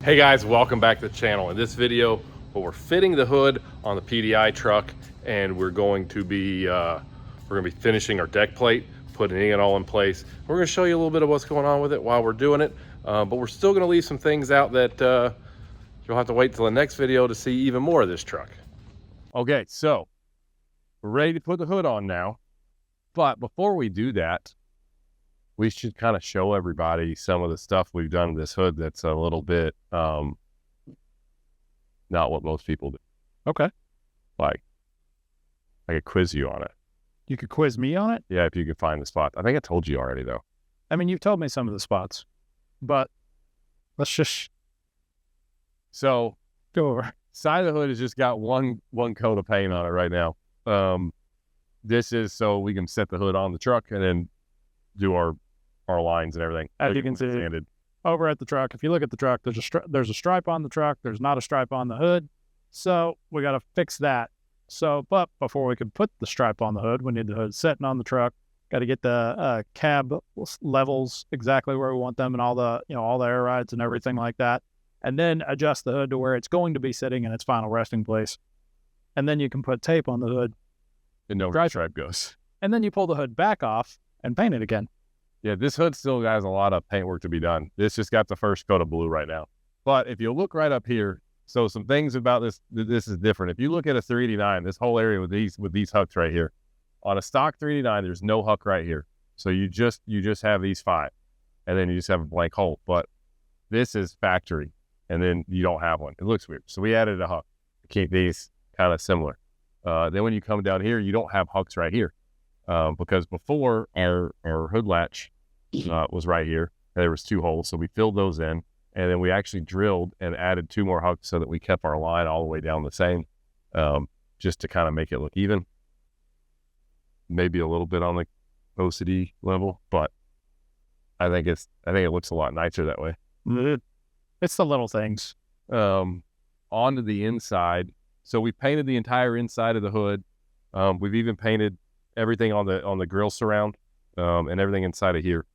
Hey guys, welcome back to the channel. In this video, we're fitting the hood on the PDI truck, and we're going to be finishing our deck plate, putting it all in place. We're going to show you a little bit of what's going on with it while we're doing it, but we're still going to leave some things out that you'll have to wait till the next video to see even more of this truck. Okay, so we're ready to put the hood on now, but before we do that, we should kind of show everybody some of the stuff we've done to this hood that's a little bit not what most people do. Okay. Like, I could quiz you on it. You could quiz me on it? Yeah, if you could find the spot. I think I told you already, though. I mean, you've told me some of the spots, but let's just So, go over. side of the hood has just got one coat of paint on it right now. This is so we can set the hood on the truck and then do our lines and everything. As you can see, sanded. Over at the truck, if you look at the truck, there's a stripe on the truck. There's not a stripe on the hood. So we got to fix that. So, but before we can put the stripe on the hood, we need the hood setting on the truck. Got to get the cab levels exactly where we want them and all the, all the air rides and everything like that. And then adjust the hood to where it's going to be sitting in its final resting place. And then you can put tape on the hood. And no stripe goes. And then you pull the hood back off and paint it again. Yeah, this hood still has a lot of paint work to be done. This just got the first coat of blue right now. But if you look right up here, so some things about this is different. If you look at a 389, this whole area with these hooks right here, on a stock 389, there's no hook right here. So you just have these 5, and then you just have a blank hole. But this is factory, and then you don't have one. It looks weird. So we added a hook to keep these kind of similar. Then when you come down here, you don't have hooks right here. Because before our hood latch was right here, there was 2 holes, so we filled those in, and then we actually drilled and added 2 more hooks so that we kept our line all the way down the same, just to kind of make it look even. Maybe a little bit on the OCD level, but I think it looks a lot nicer that way. It's the little things. Onto the inside, so we painted the entire inside of the hood. We've even painted everything on the grill surround, and everything inside of here.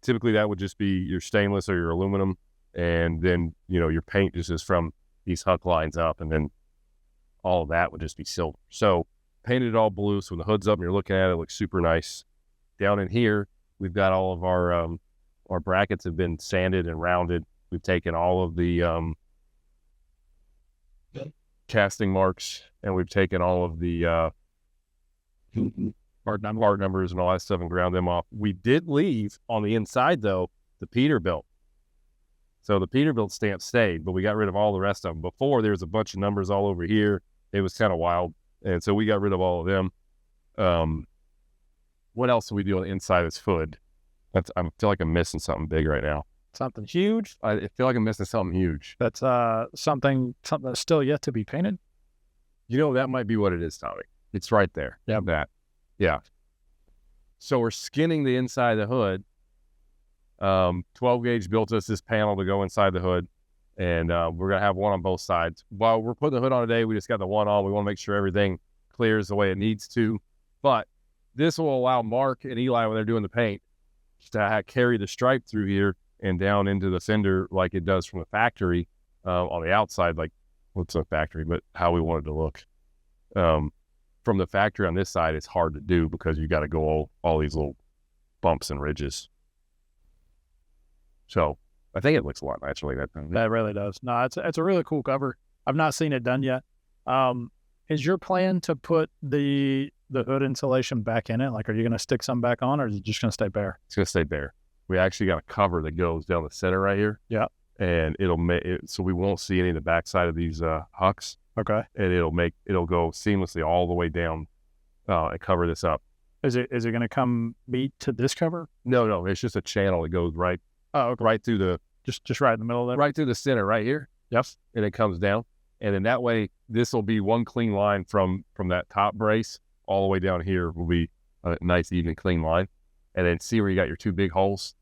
Typically that would just be your stainless or your aluminum, and then your paint just is from these hook lines up, and then all of that would just be silver. So painted it all blue, so when the hood's up and you're looking at it, it looks super nice. Down in here, we've got all of our brackets have been sanded and rounded. We've taken all of the casting marks, and we've taken all of the part numbers and all that stuff and ground them off. We did leave on the inside, though, the Peterbilt. So the Peterbilt stamp stayed, but we got rid of all the rest of them. Before, there was a bunch of numbers all over here. It was kind of wild, and so we got rid of all of them. What else do we do on the inside of this hood? I feel like I'm missing something big right now. Something huge? I feel like I'm missing something huge. That's something that's still yet to be painted? That might be what it is, Tommy. It's right there. Yeah. That. Yeah. So we're skinning the inside of the hood. 12 gauge built us this panel to go inside the hood, and we're going to have one on both sides. While we're putting the hood on today, we just got the one on. We want to make sure everything clears the way it needs to. But this will allow Mark and Eli, when they're doing the paint, to carry the stripe through here and down into the fender like it does from the factory on the outside, like what's a factory, but how we want it to look. From the factory on this side, it's hard to do because you got to go all these little bumps and ridges. So I think it looks a lot nicer like that. That really does. No, it's a really cool cover. I've not seen it done yet. Is your plan to put the hood insulation back in it? Like, are you going to stick some back on, or is it just going to stay bare? It's going to stay bare. We actually got a cover that goes down the center right here. Yeah. And it'll make it so we won't see any of the backside of these hooks. Okay. And it'll go seamlessly all the way down and cover this up. Is it going to come meet to this cover? No, it's just a channel that goes right. Oh, okay. Right through the just right in the middle of that. Right through the center, right here. Yes. And it comes down, and then that way this will be one clean line from that top brace all the way down here will be a nice even clean line, and then see where you got your 2 big holes.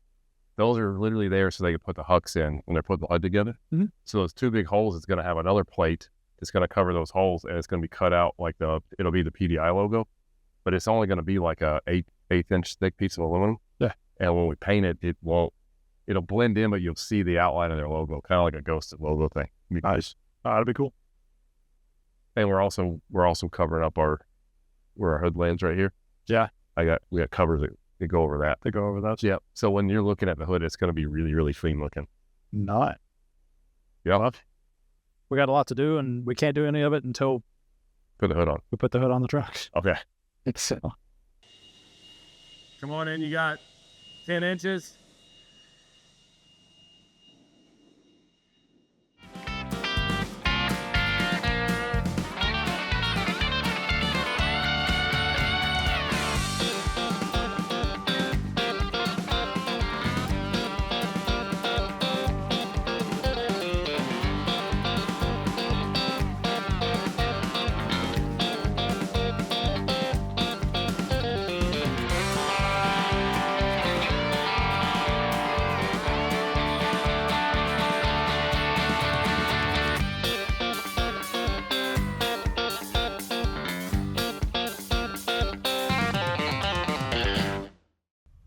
Those are literally there so they can put the hooks in when they're putting the hood together. Mm-hmm. So those 2 big holes, it's going to have another plate that's going to cover those holes, and it's going to be cut out like it'll be the PDI logo, but it's only going to be like a 8 inch thick piece of aluminum. Yeah. And when we paint it, it won't it'll blend in, but you'll see the outline of their logo, kind of like a ghosted logo thing. Nice. That'd be cool. And we're also covering up where our hood lands right here. Yeah. We got covers that go over that. They go over those. Yep. So when you're looking at the hood, it's going to be really, really clean looking. Not. Yeah. Well, we got a lot to do, and we can't do any of it until Put the hood on. we put the hood on the trucks. Okay. So, Come on in. You got 10 inches.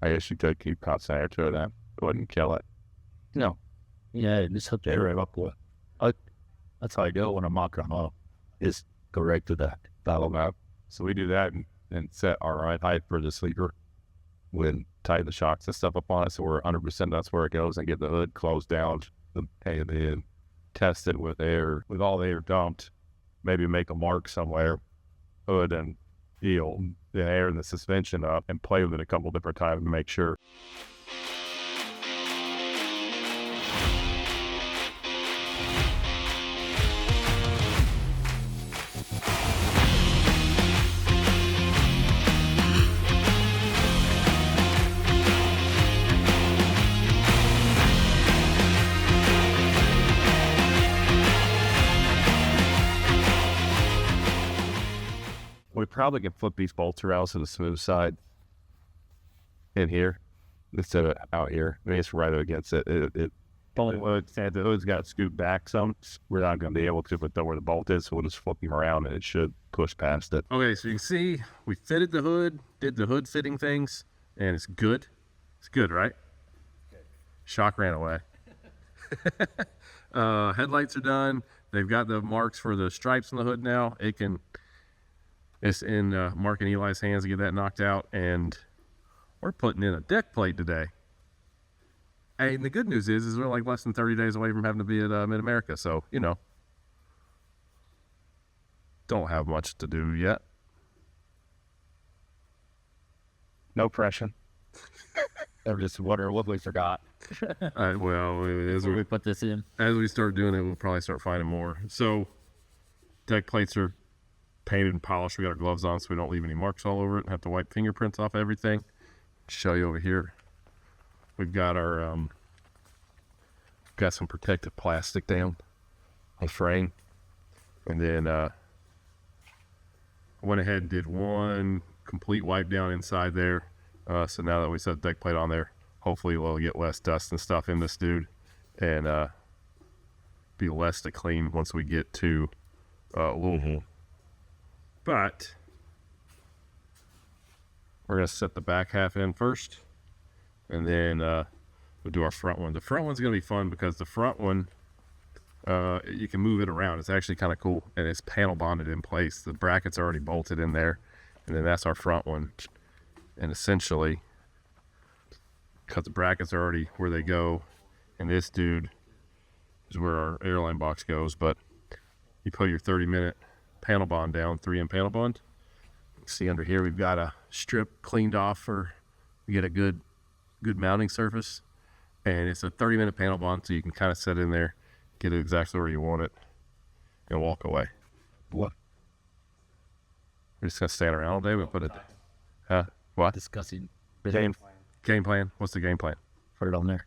I guess you could keep hot center to that. It wouldn't kill it. No. Yeah, just hook that right up with. That's how I do it when I'm mocking them up. Is go right to that valve map. So we do that and set our ride height for the sleeper. We'll tighten the shocks and stuff up on it, so we're 100% that's where it goes, and get the hood closed down and then test it with air, with all the air dumped. Maybe make a mark somewhere, hood and heel, the air and the suspension up, and play with it a couple different times to make sure. We probably can flip these bolts around to the smooth side in here instead of out here. I mean, it's right against it. The hood's got scooped back some. We're not going to be able to put where the bolt is, so we'll just flip them around and it should push past it. Okay, so you can see we fitted the hood, did the hood fitting things, and it's good. It's good, right? Good. Shock ran away. Headlights are done. They've got the marks for the stripes on the hood now. It's in Mark and Eli's hands to get that knocked out, and we're putting in a deck plate today. And the good news is we're like less than 30 days away from having to be at Mid-America, so, you know, don't have much to do yet. No pressure. I'm just wondering what we forgot. Well, as we put this in. As we start doing it, we'll probably start finding more. So, deck plates are painted and polished. We got our gloves on so we don't leave any marks all over it and have to wipe fingerprints off everything. Show you over here. We've got our got some protective plastic down on the frame, and then I went ahead and did one complete wipe down inside there. So now that we set the deck plate on there, hopefully we'll get less dust and stuff in this dude, and be less to clean once we get to Louisville. But we're going to set the back half in first, and then we'll do our front one. The front one's going to be fun because the front one, you can move it around. It's actually kind of cool, and it's panel bonded in place. The brackets are already bolted in there, and then that's our front one. And essentially, because the brackets are already where they go, and this dude is where our airline box goes, but you put your 30-minute panel bond down, 3M panel bond. See under here we've got a strip cleaned off for we get a good mounting surface, and it's a 30-minute panel bond, so you can kind of set in there, get it exactly where you want it, and walk away. What? We're just gonna stand around all day. We put it. Huh? What? Discussing Game plan. What's the game plan? Put it on there.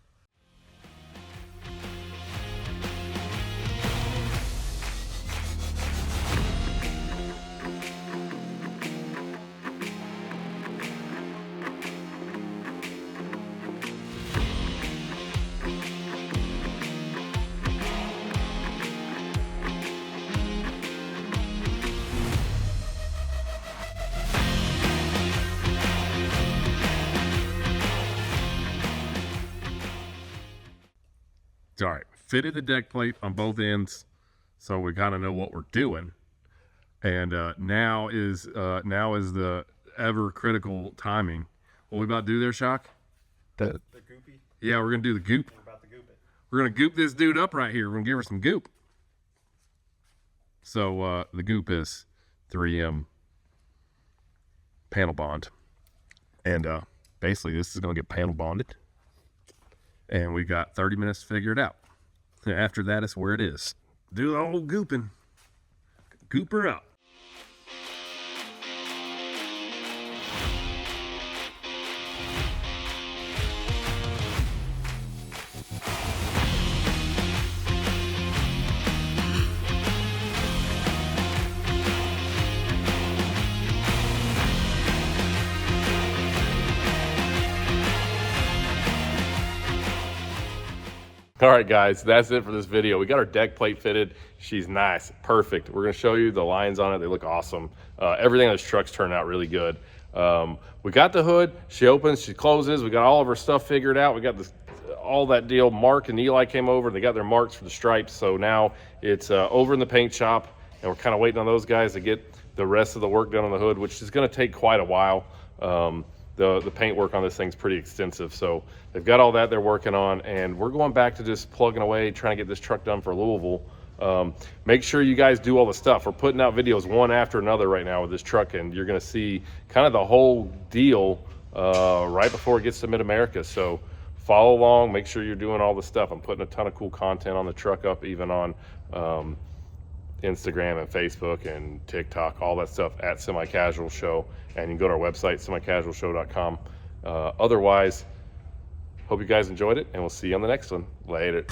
All right, fitted the deck plate on both ends, so we kind of know what we're doing. And now is the ever critical timing. What we about to do there, Shock? The goopy? Yeah, we're gonna do the goop. We're about to goop it. We're gonna goop this dude up right here. We're gonna give her some goop. So the goop is 3M panel bond, and basically this is gonna get panel bonded, and we got 30 minutes to figure it out. And after that, it's where it is. Do the old gooping. Goop her up. All right, guys, that's it for this video. We got our deck plate fitted. She's nice, perfect. We're gonna show you the lines on it. They look awesome. Everything on this truck's turned out really good. We got the hood. She opens, she closes. We got all of her stuff figured out. We got all that deal. Mark and Eli came over. They got their marks for the stripes. So now it's over in the paint shop, and we're kind of waiting on those guys to get the rest of the work done on the hood, which is gonna take quite a while. The paint work on this thing's pretty extensive, so they've got all that they're working on, and we're going back to just plugging away, trying to get this truck done for Louisville. Make sure you guys do all the stuff. We're putting out videos one after another right now with this truck, and you're gonna see kind of the whole deal right before it gets to Mid-America. So follow along, make sure you're doing all the stuff. I'm putting a ton of cool content on the truck up, even on Instagram and Facebook and TikTok, all that stuff at Semi Casual Show. And you can go to our website, semicasualshow.com. Otherwise, hope you guys enjoyed it, and we'll see you on the next one. Later.